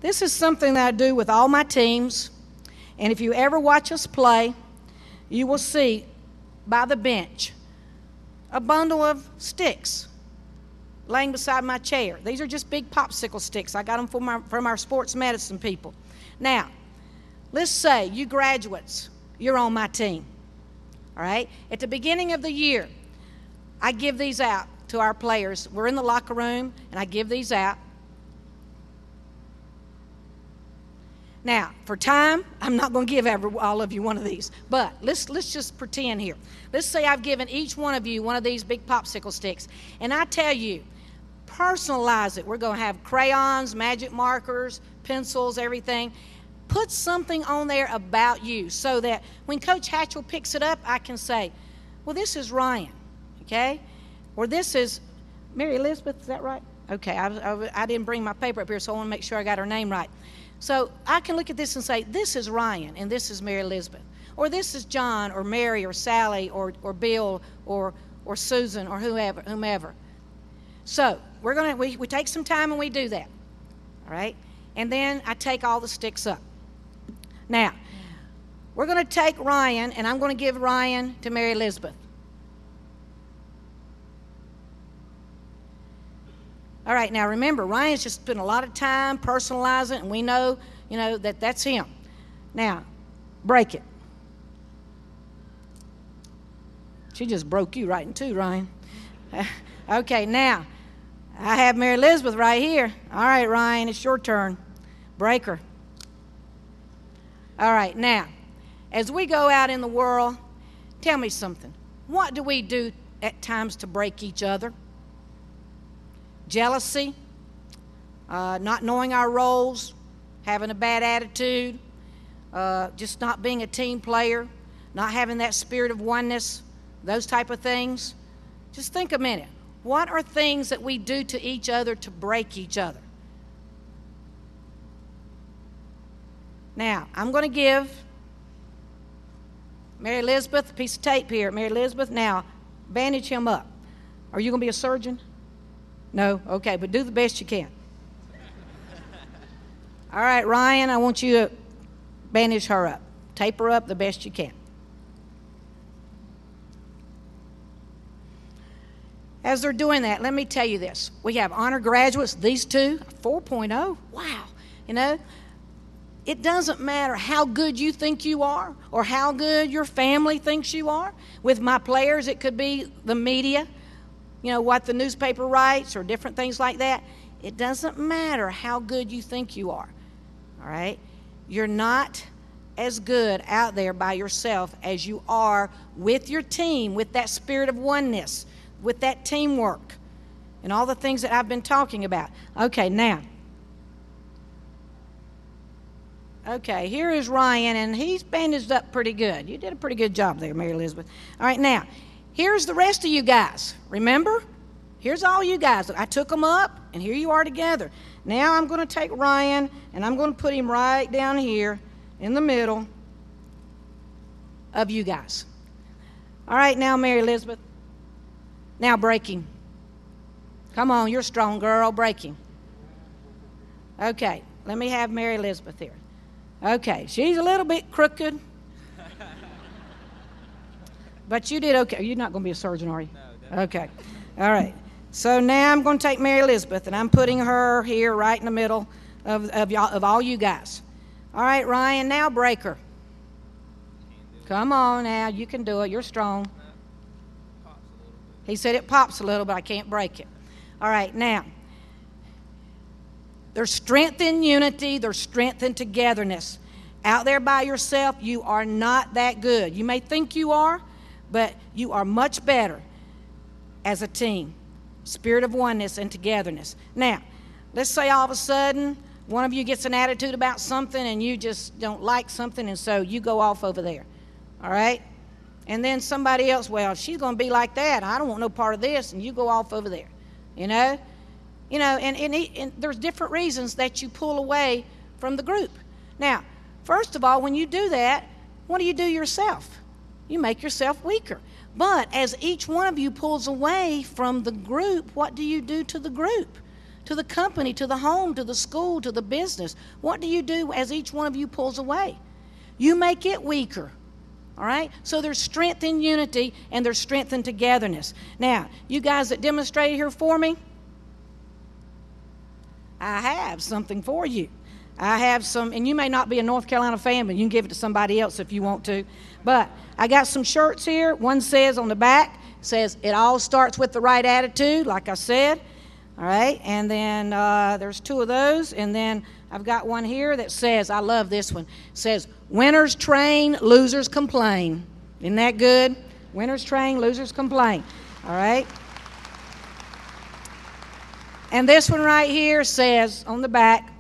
This is something that I do with all my teams. And if you ever watch us play, you will see by the bench a bundle of sticks laying beside my chair. These are just big popsicle sticks. I got them from our sports medicine people. Now, let's say you graduates, you're on my team. All right? At the beginning of the year, I give these out to our players. We're in the locker room, and I give these out. Now, for time, I'm not going to give all of you one of these, but let's just pretend here. Let's say I've given each one of you one of these big popsicle sticks, and I tell you, personalize it. We're going to have crayons, magic markers, pencils, everything. Put something on there about you so that when Coach Hatchell picks it up, I can say, well, this is Ryan, okay? Or this is Mary Elizabeth, is that right? Okay, I didn't bring my paper up here, so I want to make sure I got her name right. So I can look at this and say, this is Ryan, and this is Mary Elizabeth. Or this is John, or Mary, or Sally, or Bill, or Susan, or whomever. So we take some time and we do that, all right? And then I take all the sticks up. Now, we're going to take Ryan, and I'm going to give Ryan to Mary Elizabeth. All right, now remember, Ryan's just spent a lot of time personalizing, and we know, that that's him. Now, break it. She just broke you right in two, Ryan. Okay, now, I have Mary Elizabeth right here. All right, Ryan, it's your turn. Break her. All right, now, as we go out in the world, tell me something. What do we do at times to break each other? Jealousy, not knowing our roles, having a bad attitude, just not being a team player, not having that spirit of oneness, those type of things. Just think a minute. What are things that we do to each other to break each other? Now, I'm going to give Mary Elizabeth a piece of tape here. Mary Elizabeth, now, bandage him up. Are you going to be a surgeon? No? Okay, but do the best you can. All right, Ryan, I want you to bandage her up. Tape her up the best you can. As they're doing that, let me tell you this. We have honor graduates, these two, 4.0. Wow. It doesn't matter how good you think you are or how good your family thinks you are. With my players, it could be the media, what the newspaper writes or different things like that. It doesn't matter how good you think you are, all right? You're not as good out there by yourself as you are with your team, with that spirit of oneness, with that teamwork, and all the things that I've been talking about. Okay, now. Okay, here is Ryan, and he's bandaged up pretty good. You did a pretty good job there, Mary Elizabeth. All right, now. Here's the rest of you guys. Remember? Here's all you guys. I took them up, and here you are together. Now I'm going to take Ryan, and I'm going to put him right down here in the middle of you guys. All right, now, Mary Elizabeth. Now break him. Come on, you're a strong girl. Break him. Okay, let me have Mary Elizabeth here. Okay, she's a little bit crooked. But you did okay. You're not going to be a surgeon, are you? No. Okay. All right. So now I'm going to take Mary Elizabeth, and I'm putting her here right in the middle of all you guys. All right, Ryan, now break her. Come on now. You can do it. You're strong. He said it pops a little, but I can't break it. All right, now. There's strength in unity. There's strength in togetherness. Out there by yourself, you are not that good. You may think you are, but you are much better as a team. Spirit of oneness and togetherness. Now, let's say all of a sudden one of you gets an attitude about something and you just don't like something, and so you go off over there. All right? And then somebody else, well, she's going to be like that. I don't want no part of this, and you go off over there. And there's different reasons that you pull away from the group. Now, first of all, when you do that, what do you do yourself? You make yourself weaker. But as each one of you pulls away from the group, what do you do to the group? to the company, to the home, to the school, to the business. What do you do as each one of you pulls away? You make it weaker. All right? So there's strength in unity and there's strength in togetherness. Now, you guys that demonstrated here for me, I have something for you. I have some, and you may not be a North Carolina fan, but you can give it to somebody else if you want to. But I got some shirts here. One says on the back, says, it all starts with the right attitude, like I said. All right? And then there's two of those. And then I've got one here that says, I love this one. It says, winners train, losers complain. Isn't that good? Winners train, losers complain. All right? And this one right here says, on the back,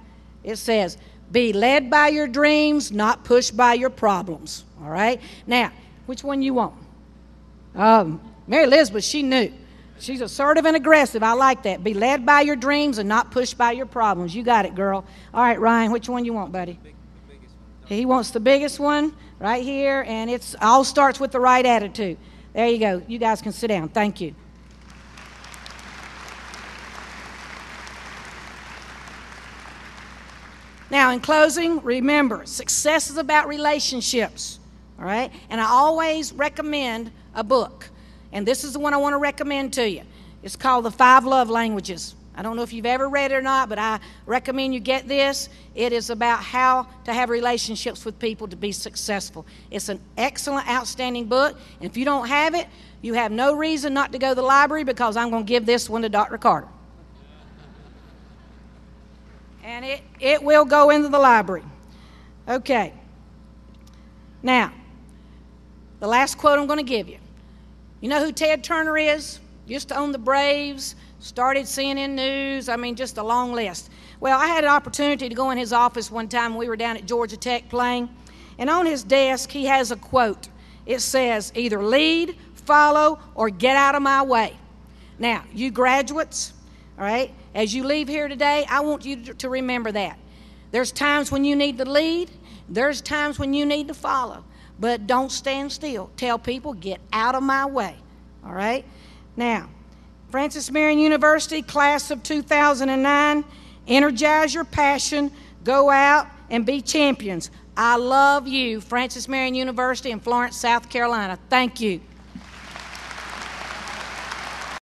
it says, be led by your dreams, not pushed by your problems. All right? Now, which one you want? Mary Elizabeth, she knew. She's assertive and aggressive. I like that. Be led by your dreams and not pushed by your problems. You got it, girl. All right, Ryan, which one you want, buddy? The biggest one. He wants the biggest one right here, and it all starts with the right attitude. There you go. You guys can sit down. Thank you. Now, in closing, remember, success is about relationships, all right? And I always recommend a book, and this is the one I want to recommend to you. It's called The 5 Love Languages. I don't know if you've ever read it or not, but I recommend you get this. It is about how to have relationships with people to be successful. It's an excellent, outstanding book, and if you don't have it, you have no reason not to go to the library because I'm going to give this one to Dr. Carter. And it will go into the library. Okay. Now, the last quote I'm going to give you. You know who Ted Turner is? Used to own the Braves, started CNN News, just a long list. Well, I had an opportunity to go in his office one time when we were down at Georgia Tech playing, and on his desk he has a quote. It says, either lead, follow, or get out of my way. Now, you graduates, all right, as you leave here today, I want you to remember that. There's times when you need to lead. There's times when you need to follow. But don't stand still. Tell people, get out of my way. All right? Now, Francis Marion University, class of 2009, energize your passion. Go out and be champions. I love you, Francis Marion University in Florence, South Carolina. Thank you.